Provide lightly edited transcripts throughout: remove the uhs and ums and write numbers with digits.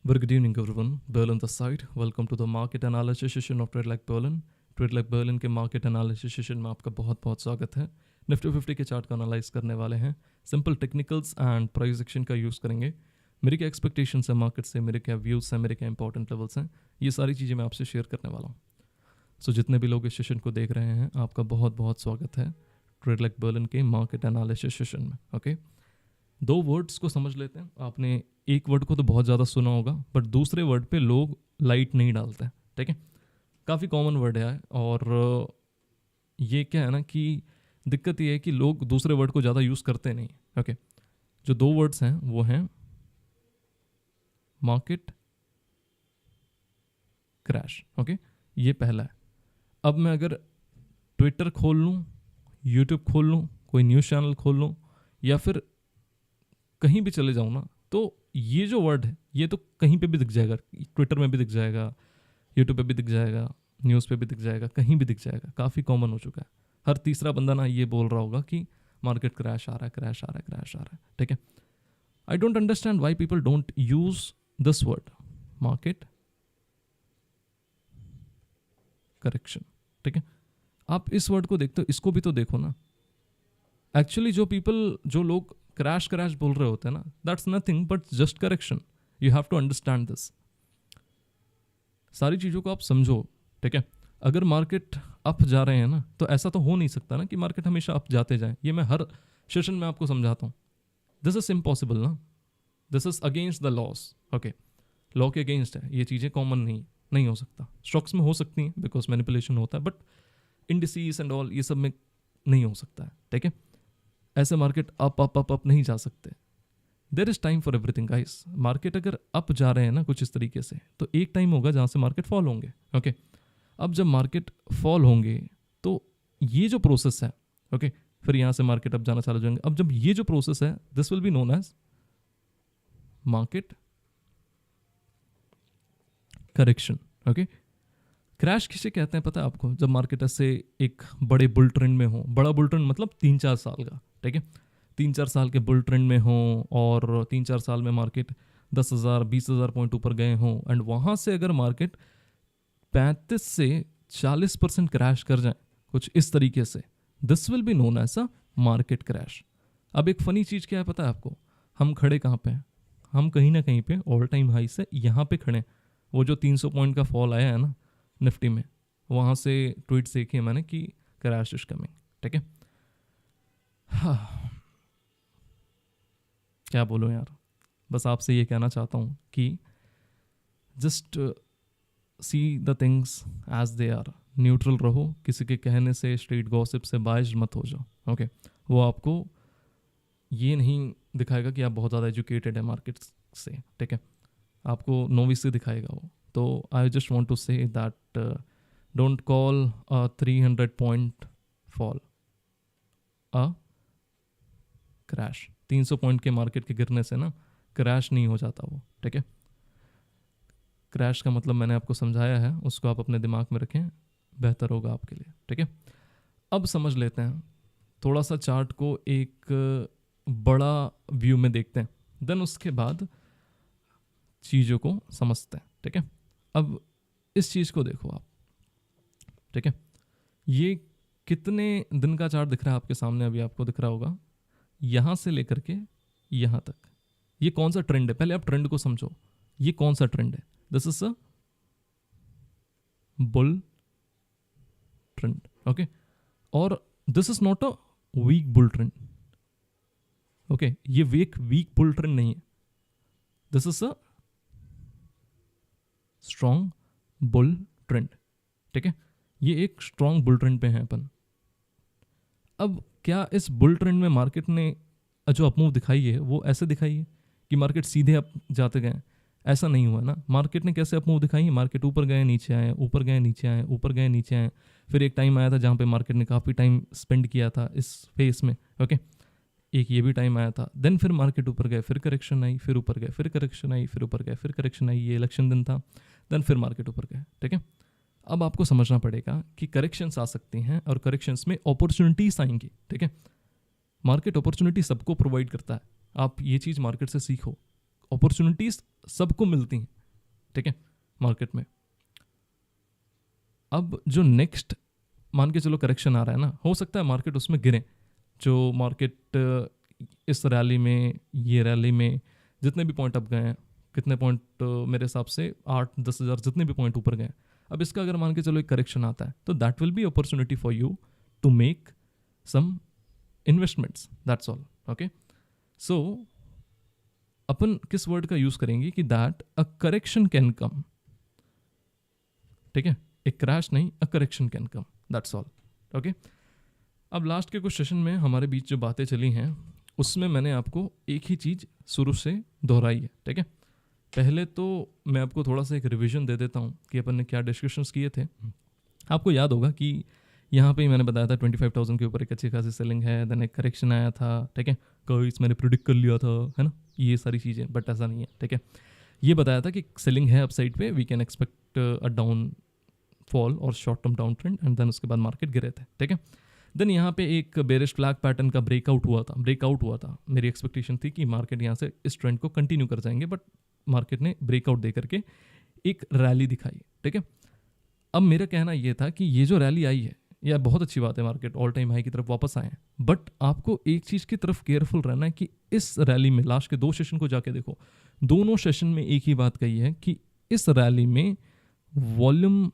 Very good evening everyone. Berlin this side. Welcome to the market analysis session of Trade Like Berlin. Trade Like Berlin के market analysis session में आपका बहुत बहुत स्वागत है. Nifty 50 के चार्ट का एनालाइज करने वाले हैं. Simple technicals and price action का यूज़ करेंगे. मेरी क्या एक्सपेक्टेशंस है मार्केट से, मेरे क्या व्यूज़ हैं, मेरे क्या इंपॉर्टेंट लेवल्स हैं, ये सारी चीज़ें मैं आपसे शेयर करने वाला हूँ. सो जितने भी लोग इस सेशन को देख रहे हैं आपका बहुत बहुत स्वागत है ट्रेड लाइक बर्लिन के मार्केट एनालिसिस सेशन में. ओके, दो वर्ड्स को समझ लेते हैं. आपने एक वर्ड को तो बहुत ज़्यादा सुना होगा बट दूसरे वर्ड पे लोग लाइट नहीं डालते हैं. ठीक है, काफ़ी कॉमन वर्ड है और ये क्या है ना कि दिक्कत ये है कि लोग दूसरे वर्ड को ज़्यादा यूज़ करते नहीं. ओके, जो दो वर्ड्स हैं वो हैं मार्केट क्रैश. ओके, ये पहला है. अब मैं अगर ट्विटर खोल लूँ, यूट्यूब खोल लूँ, कोई न्यूज़ चैनल खोल लूँ या फिर कहीं भी चले जाऊँ ना, तो ये जो वर्ड है ये तो कहीं पे भी दिख जाएगा. ट्विटर में भी दिख जाएगा, यूट्यूब पे भी दिख जाएगा, न्यूज़ पे भी दिख जाएगा, कहीं भी दिख जाएगा. काफ़ी कॉमन हो चुका है. हर तीसरा बंदा ना ये बोल रहा होगा कि मार्केट क्रैश आ रहा है, क्रैश आ रहा है, क्रैश आ रहा है. ठीक है, I don't understand why people don't use this word market correction. ठीक है, आप इस वर्ड को देखते हो, इसको भी तो देखो ना. एक्चुअली जो लोग क्रैश क्रैश बोल रहे होते हैं ना, that's nothing but just correction. You have to understand this. सारी चीज़ों को आप समझो. ठीक है, अगर मार्केट अप जा रहे हैं ना तो ऐसा तो हो नहीं सकता ना कि मार्केट हमेशा अप जाते जाए. ये मैं हर सेशन में आपको समझाता हूँ. दिस इज इम्पॉसिबल ना, this is against the loss. Okay, law के अगेंस्ट है. ये चीज़ें कॉमन नहीं हो सकता. स्टॉक्स में हो सकती हैं बिकॉज मैनिपुलेशन होता है बट इंडिसीज एंड ऑल ये सब में नहीं हो सकता है. ठीक है, ऐसे मार्केट अप नहीं जा सकते. There is time for everything guys. Market अगर अप जा रहे हैं ना कुछ इस तरीके से, तो एक टाइम होगा जहाँ से मार्केट फॉल होंगे. ओके, अब जब मार्केट फॉल होंगे तो ये जो प्रोसेस है, ओके, फिर यहाँ से मार्केट अप जाना चालू हो जाएंगे. अब जब ये जो प्रोसेस है, this will be known as market correction. Okay, crash किसे कहते हैं पता है आपको? जब मार्केट ऐसे एक बड़े बुल ट्रेंड में हो. बड़ा बुल ट्रेंड मतलब 3-4 साल का. ठीक है, 3-4 साल के बुल ट्रेंड में हो और 3-4 साल में मार्केट 10,000 20,000 पॉइंट ऊपर गए हों एंड वहाँ से अगर मार्केट 35 से 40% क्रैश कर जाए कुछ इस तरीके से, this will be known as a market crash. अब एक फ़नी चीज़ क्या है पता है आपको? हम खड़े कहाँ पे हैं? हम कहीं ना कहीं पे ऑल टाइम हाई से यहाँ पे खड़े. वो जो 300 पॉइंट का फॉल आया है ना निफ्टी में, वहाँ से ट्वीट देखी है मैंने कि क्रैश इज कमिंग. ठीक है, हाँ, क्या बोलूँ यार. बस आपसे ये कहना चाहता हूँ कि just see the things as they are. Neutral रहो. किसी के कहने से, स्ट्रीट गॉसिप से बाइज मत हो जाओ. ओके, वो आपको ये नहीं दिखाएगा कि आप बहुत ज़्यादा एजुकेटेड है मार्केट से. ठीक है, आपको नोविस से दिखाएगा वो. तो I just want to say that don't call a 300 point fall a crash. 300 point के मार्केट के गिरने से ना क्रैश नहीं हो जाता वो. ठीक है, क्रैश का मतलब मैंने आपको समझाया है, उसको आप अपने दिमाग में रखें, बेहतर होगा आपके लिए. ठीक है, अब समझ लेते हैं थोड़ा सा चार्ट को, एक बड़ा व्यू में देखते हैं, देन उसके बाद चीज़ों को समझते हैं. ठीक है, अब इस चीज़ को देखो आप. ठीक है, ये कितने दिन का चार्ट दिख रहा है आपके सामने? अभी आपको दिख रहा होगा यहाँ से लेकर के यहाँ तक. ये कौन सा ट्रेंड है? पहले आप ट्रेंड को समझो. ये कौन सा ट्रेंड है? This is a bull trend. Okay, और this is not a weak bull trend. Okay, ये वीक बुल ट्रेंड नहीं है. This is a strong bull trend. ठीक है, ये एक स्ट्रॉन्ग बुल ट्रेंड पे हैं अपन. अब क्या इस बुल ट्रेंड में मार्केट ने जो अपमूव दिखाई है वो ऐसे दिखाई है कि मार्केट सीधे अप जाते गए? ऐसा नहीं हुआ ना. मार्केट ने कैसे अपमूव दिखाई है? मार्केट ऊपर गए नीचे आए, ऊपर गए नीचे आए, ऊपर गए नीचे आए. फिर एक टाइम आया था जहाँ पे मार्केट ने काफ़ी टाइम स्पेंड किया था इस फेस में. ओके, एक ये भी टाइम आया था. देन फिर मार्केट ऊपर गए, फिर करेक्शन आई, फिर ऊपर गए, फिर करेक्शन आई, फिर ऊपर गए, फिर करेक्शन आई. ये इलेक्शन दिन था. देन फिर मार्केट ऊपर गए. ठीक है, अब आपको समझना पड़ेगा कि करेक्शंस आ सकती हैं और करेक्शंस में अपॉर्चुनिटीज आएंगी. ठीक है, मार्केट अपॉर्चुनिटी सबको प्रोवाइड करता है. आप ये चीज़ मार्केट से सीखो. अपॉर्चुनिटीज़ सबको मिलती हैं. ठीक है, मार्केट में। अब जो नेक्स्ट मान के चलो करेक्शन आ रहा है ना, हो सकता है मार्केट उसमें गिरे, जो मार्केट इस रैली में, ये रैली में जितने भी पॉइंट अप गए हैं, कितने पॉइंट मेरे हिसाब से 8-10 हज़ार जितने भी पॉइंट ऊपर गए, अब इसका अगर मान के चलो एक करेक्शन आता है तो that will be opportunity for you to make some investments, that's all. Okay, so अपन किस वर्ड का यूज करेंगे कि that a correction can come, ठीक है, एक क्रैश नहीं, a correction can come, that's all. Okay, अब लास्ट के कुछ सेशन में हमारे बीच जो बातें चली हैं उसमें मैंने आपको एक ही चीज़ शुरू से दोहराई है, ठीक है। पहले तो मैं आपको थोड़ा सा एक रिवीजन दे देता हूँ कि अपन ने क्या डिस्कशंस किए थे। आपको याद होगा कि यहाँ पे ही मैंने बताया था 25,000 के ऊपर एक अच्छी खासी सेलिंग है, देन एक करेक्शन आया था, ठीक है, गाइस मैंने प्रिडिक्ट कर लिया था, है ना, ये सारी चीज़ें, बट ऐसा नहीं है, ठीक है। ये बताया था कि सेलिंग है अपसाइड पे, we can expect a down fall और short term down trend, and then उसके बाद मार्केट गिरे थे, ठीक है। देन यहाँ पे एक बेरिश फ्लैग पैटर्न का ब्रेकआउट हुआ था। मेरी एक्सपेक्टेशन थी कि मार्केट यहाँ से इस ट्रेंड को कंटिन्यू कर जाएंगे, बट मार्केट ने ब्रेकआउट दे करके एक रैली दिखाई, ठीक है। अब मेरा कहना ये था कि ये जो रैली आई है, यह बहुत अच्छी बात है, मार्केट ऑल टाइम हाई की तरफ वापस आए हैं, बट आपको एक चीज़ की तरफ केयरफुल रहना है कि इस रैली में लास्ट के 2 सेशन को जाके देखो, दोनों सेशन में एक ही बात कही है कि इस रैली में वॉल्यूम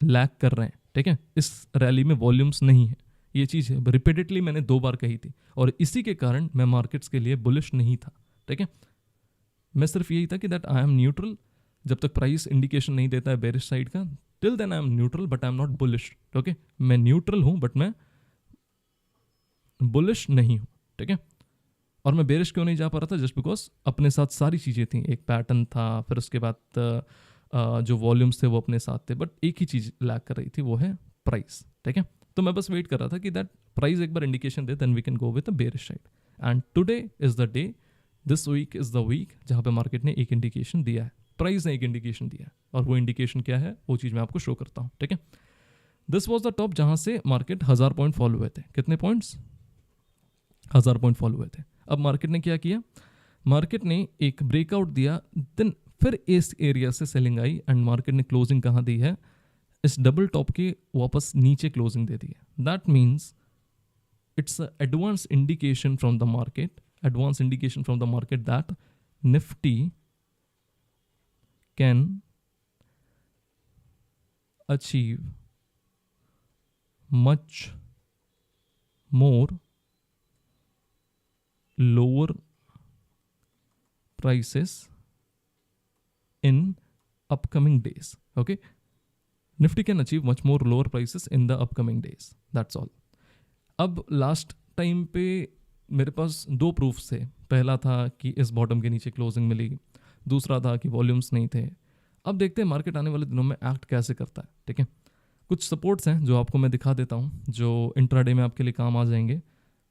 लैग कर रहे हैं, ठीक है, इस रैली में वॉल्यूम्स नहीं है, ये चीज़ है, रिपीटेडली मैंने 2 बार कही थी, और इसी के कारण मैं मार्केट्स के लिए बुलिश नहीं था, ठीक है। मैं सिर्फ यही था कि दैट आई एम न्यूट्रल, जब तक प्राइस इंडिकेशन नहीं देता है बेरिश साइड का, till then I am neutral but I am not bullish, okay. मैं न्यूट्रल हूँ बट मैं बुलिश नहीं हूँ, ठीक है। और मैं बेरिश क्यों नहीं जा पा रहा था, जस्ट बिकॉज अपने साथ सारी चीज़ें थी, एक पैटर्न था, फिर उसके बाद जो वॉल्यूम्स थे वो अपने साथ थे, बट एक ही चीज़ लैग कर रही थी, वो है प्राइस, ठीक है। तो मैं बस वेट कर रहा था कि दैट प्राइस एक बार इंडिकेशन दे, then we can go with a bearish side, and today is the day, this week is the week जहाँ पे मार्केट ने एक इंडिकेशन दिया है, प्राइस ने एक इंडिकेशन दिया है, और वो इंडिकेशन क्या है वो चीज़ मैं आपको शो करता हूँ, ठीक है। दिस वॉज द टॉप जहाँ से मार्केट 1000 पॉइंट फॉल हुए थे, कितने पॉइंट्स, 1000 पॉइंट फॉल हुए थे। अब मार्केट ने क्या किया, मार्केट ने एक ब्रेकआउट दिया, देन फिर इस एरिया से सेलिंग आई, एंड मार्केट ने क्लोजिंग कहाँ दी है, इस डबल टॉप के वापस नीचे क्लोजिंग दे दी है। That means it's advance indication from the market that Nifty can achieve much more lower prices in upcoming days. Okay, Nifty can achieve much more lower prices in the upcoming days. That's all. अब last time पे मेरे पास 2 proofs थे, पहला था कि इस bottom के नीचे क्लोजिंग मिली, दूसरा था कि वॉल्यूम्स नहीं थे। अब देखते हैं मार्केट आने वाले दिनों में एक्ट कैसे करता है, ठीक है। कुछ सपोर्ट्स हैं जो आपको मैं दिखा देता हूँ, जो इंट्राडे में आपके लिए काम आ जाएंगे,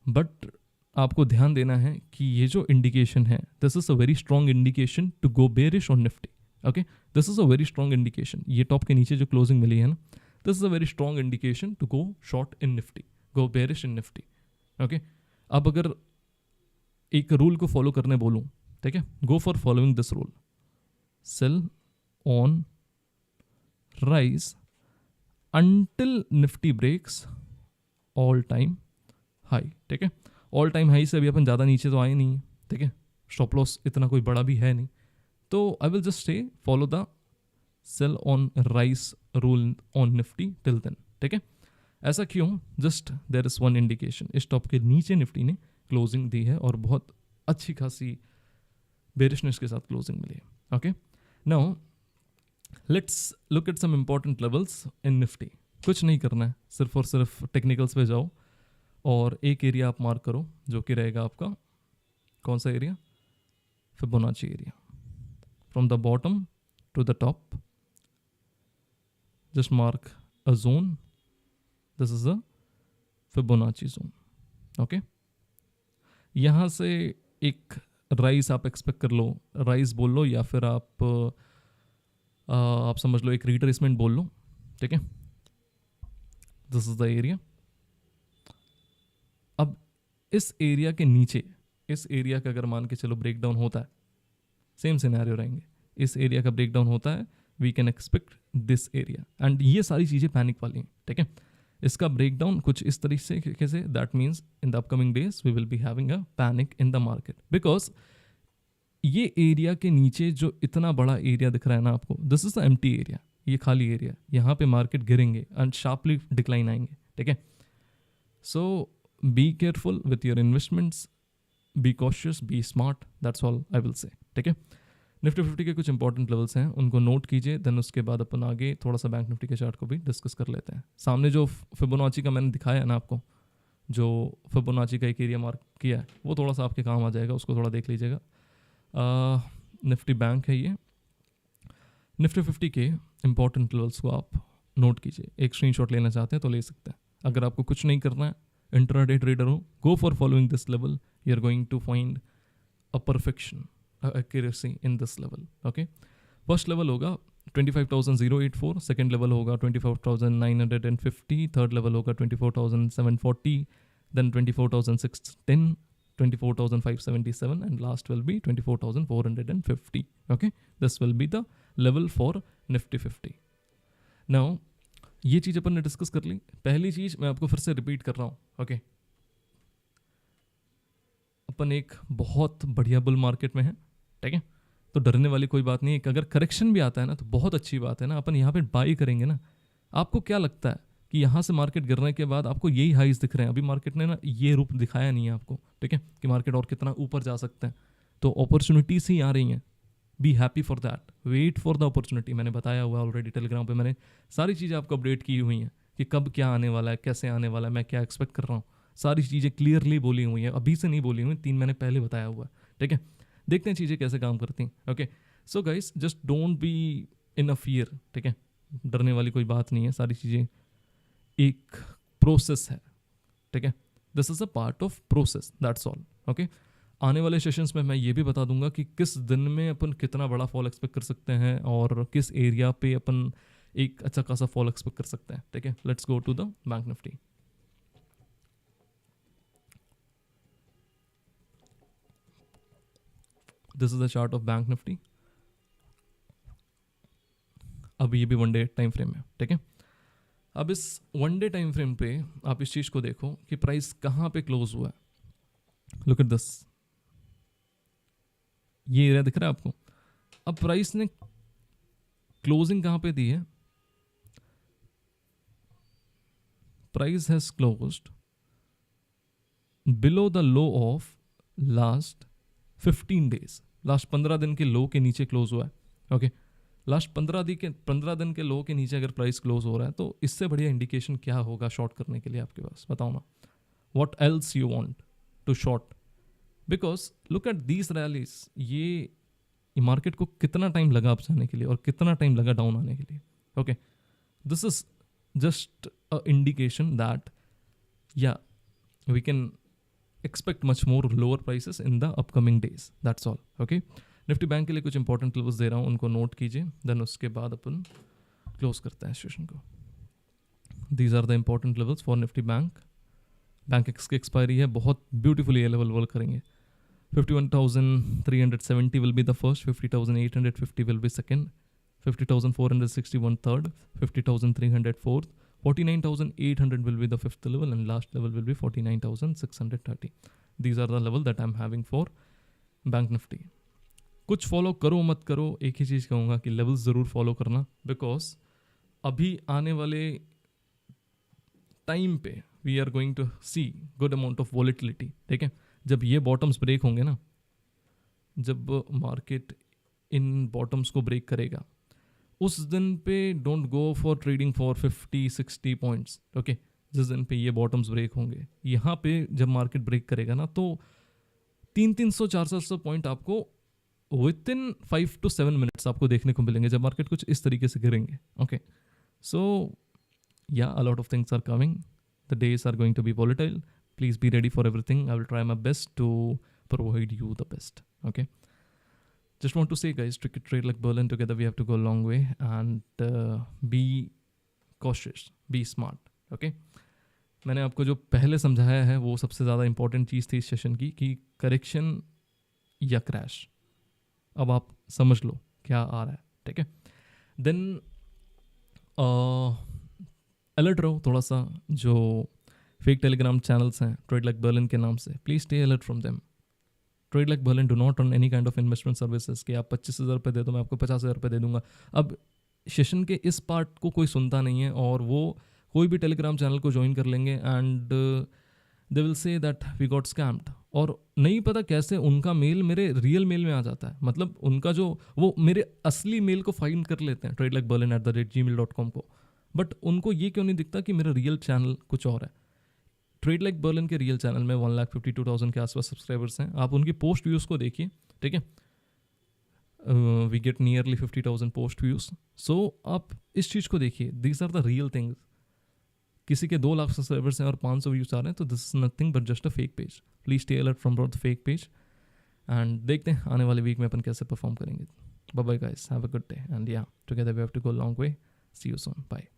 बट आपको ध्यान देना है कि ये जो इंडिकेशन है, this is a very strong indication to go bearish on Nifty, okay. This is a very strong indication, ये टॉप के नीचे जो क्लोजिंग मिली है ना, this is a very strong indication to go short in Nifty, go bearish in Nifty, okay. अब अगर एक रूल को फॉलो करने बोलूँ, ठीक है, go for following this rule, sell on rise until Nifty breaks all time high, ठीक है। ऑल टाइम हाई से अभी अपन ज़्यादा नीचे तो आए नहीं है, ठीक है, स्टॉप लॉस इतना कोई बड़ा भी है नहीं, तो I will just say follow the sell on rise rule on Nifty till then, ठीक है। ऐसा क्यों, just there is one indication, इस टॉप के नीचे निफ्टी ने क्लोजिंग दी है और बहुत अच्छी खासी बेरिशनेस के साथ क्लोजिंग मिली है, okay. Now let's look at some important levels in Nifty. कुछ नहीं करना है, सिर्फ और सिर्फ टेक्निकल्स पे जाओ और एक एरिया आप मार्क करो, जो कि रहेगा आपका कौन सा area, Fibonacci area, from the bottom to the top, just mark a zone, this is a Fibonacci zone, okay. यहाँ से एक राइज आप एक्सपेक्ट कर लो, राइज बोल लो, या फिर आप समझ लो एक रिट्रेसमेंट बोल लो, ठीक है। This is the area. अब इस एरिया के नीचे, इस एरिया का अगर मान के चलो ब्रेकडाउन होता है, सेम सिनेरियो रहेंगे, इस एरिया का ब्रेकडाउन होता है, we can expect this area, and ये सारी चीज़ें पैनिक वाली हैं, ठीक है। इसका ब्रेकडाउन कुछ इस तरीके से, that means in the upcoming days we will be having a panic in the market, because ये एरिया के नीचे जो इतना बड़ा एरिया दिख रहा है ना आपको, this is the empty area, ये खाली एरिया, यहाँ पे मार्केट गिरेंगे एंड शार्पली डिक्लाइन आएंगे, ठीक है। So be careful with your investments, be cautious, be smart, that's all I will say, ठीक है। निफ्टी 50 के कुछ इंपॉर्टेंट लेवल्स हैं, उनको नोट कीजिए, देन उसके बाद अपन आगे थोड़ा सा बैंक निफ्टी के चार्ट को भी डिस्कस कर लेते हैं। सामने जो फिबोनाची का मैंने दिखाया है ना आपको, जो फिबोनाची का एक एरिया मार्क किया है, वो थोड़ा सा आपके काम आ जाएगा, उसको थोड़ा देख लीजिएगा। निफ्टी बैंक है ये। निफ्टी 50 के इंपॉर्टेंट लेवल्स को आप नोट कीजिए, एक स्क्रीनशॉट लेना चाहते हैं तो ले सकते हैं। अगर आपको कुछ नहीं करना है, इंट्राडे ट्रेडर हो, go for following this level, you are going to find a perfection, accuracy in this level, okay। First level होगा 25,084, सेकेंड लेवल होगा 24,950, थर्ड लेवल होगा 24,740, then 24,610, 24,577 and last will be 24,450, okay। this will be the level for Nifty 50। now ये चीज़ अपन ने discuss कर ली। पहली चीज़ मैं आपको फिर से रिपीट कर रहा हूँ, ओके। अपन एक बहुत बढ़िया बुल मार्केट में है, ठीक है, तो डरने वाली कोई बात नहीं है। अगर करेक्शन भी आता है ना तो बहुत अच्छी बात है ना, अपन यहाँ पे बाई करेंगे ना। आपको क्या लगता है कि यहाँ से मार्केट गिरने के बाद आपको यही हाइज दिख रहे हैं? अभी मार्केट ने ना ये रूप दिखाया नहीं है आपको, ठीक है, कि मार्केट और कितना ऊपर जा सकते हैं। तो अपॉर्चुनिटीज ही आ रही हैं, be happy for that, wait for the opportunity. मैंने बताया हुआ ऑलरेडी, टेलीग्राम पे मैंने सारी चीज़ें आपको अपडेट की हुई हैं कि कब क्या आने वाला है, कैसे आने वाला है, मैं क्या एक्सपेक्ट कर रहा हूँ, सारी चीज़ें क्लियरली बोली हुई हैं। अभी से नहीं बोली हुई, 3 महीने पहले बताया हुआ है, ठीक है। देखते हैं चीज़ें कैसे काम करती हैं, okay. So guys, just don't be in a fear, ठीक है, डरने वाली कोई बात नहीं है। सारी चीज़ें एक प्रोसेस है, ठीक है, this is a part of process, that's all, okay. आने वाले सेशंस में मैं ये भी बता दूंगा कि किस दिन में अपन कितना बड़ा फॉल एक्सपेक्ट कर सकते हैं और किस एरिया पे अपन एक अच्छा खासा फॉल एक्सपेक्ट कर सकते हैं, ठीक है। Let's go to the Bank Nifty. This is the chart of Bank Nifty. अब ये भी 1 डे टाइम फ्रेम है, ठीक है। अब इस 1 डे टाइम फ्रेम पे आप इस चीज़ को देखो कि प्राइस कहाँ पे क्लोज हुआ है। लुक एट दिस, ये एरिया दिख रहा है आपको। अब प्राइस ने क्लोजिंग कहाँ पे दी है? Price has closed below the low of last 15 days, last 15 दिन के लो के नीचे क्लोज हुआ है, ओके। लास्ट 15 दिन के लो के नीचे अगर प्राइस क्लोज हो रहा है तो इससे बढ़िया इंडिकेशन क्या होगा शॉर्ट करने के लिए आपके पास? बताओ ना, what else you want to short? Because look at these rallies, ये मार्केट को कितना टाइम लगा अप जाने के लिए और कितना टाइम लगा डाउन आने के लिए, okay. This is just a indication that yeah we can expect much more lower prices in the upcoming days, that's all, okay। Nifty bank के लिए कुछ इंपॉर्टेंट लेवल्स दे रहा हूँ, उनको नोट कीजिए, देन उसके बाद अपन क्लोज करते हैं सेशन को। These are the important levels for Nifty Bank. Bankex की एक्सपायरी है, बहुत ब्यूटीफुली ये लेवल वर्क करेंगे। 51,370 will be the first, 50,850 will be second, 50,461 third, 50,300 fourth, 49,800 will be the fifth level and last level will be 49,630. These are the level that I'm having for Bank Nifty. कुछ follow करो मत करो, एक ही चीज़ कहूँगा कि levels ज़रूर follow करना, because अभी आने वाले टाइम पे we are going to see good amount of volatility, ठीक है। जब ये बॉटम्स ब्रेक होंगे ना, जब मार्केट इन बॉटम्स को ब्रेक करेगा, उस दिन पे don't go for trading for 50-60 points, okay. जिस दिन पे ये बॉटम्स ब्रेक होंगे, यहाँ पे जब मार्केट ब्रेक करेगा ना तो 300-400 पॉइंट आपको विद इन 5 to 7 मिनट्स आपको देखने को मिलेंगे जब मार्केट कुछ इस तरीके से गिरेंगे, ओके। सो या a lot of things are coming, the days are going to be volatile, please be ready for everything. I will try my best to provide you the best, okay। Just want to say guys, trade like Berlin, together we have to go a long way and be cautious, be smart, okay। मैंने आपको जो पहले समझाया है वो सबसे ज़्यादा important चीज़ थी इस सेशन की, कि करेक्शन या क्रैश। अब आप समझ लो क्या आ रहा है, ठीक है। देन अलर्ट रहो थोड़ा सा, जो फेक टेलीग्राम चैनल्स हैं ट्रेड लाइक बर्लिन के नाम से, please stay alert from them. Trade like Berlin do not run any kind of investment services कि आप 25,000 रुपये दे दो मैं आपको 50,000 रुपये दे दूंगा। अब सेशन के इस पार्ट को कोई सुनता नहीं है, और वो कोई भी टेलीग्राम चैनल को ज्वाइन कर लेंगे and they will say that we got scammed, और नहीं पता कैसे उनका मेल मेरे रियल मेल में आ जाता है। मतलब उनका जो वो मेरे असली मेल को फाइंड कर लेते हैं tradelikebberlin@gmail.com को, बट उनको ये क्यों नहीं दिखता कि मेरा रियल चैनल कुछ और है। ट्रेड लाइक बर्लिन के रियल चैनल में 1,52,000 के आसपास सब्सक्राइबर्स हैं। आप उनकी पोस्ट व्यूज़ को देखिए, ठीक है, we get nearly 50,000 post views. So आप इस चीज़ को देखिए, these are the real things. किसी के 2 लाख सब्सक्राइबर्स हैं और 500 व्यूज़ आ रहे हैं, तो this is nothing but just a fake page. Please stay alert from the fake page, and देखते हैं आने वाले वीक में अपन कैसे परफॉर्म करेंगे। Bye bye guys, have a good day, and yeah together we have to go long way. See you soon, bye.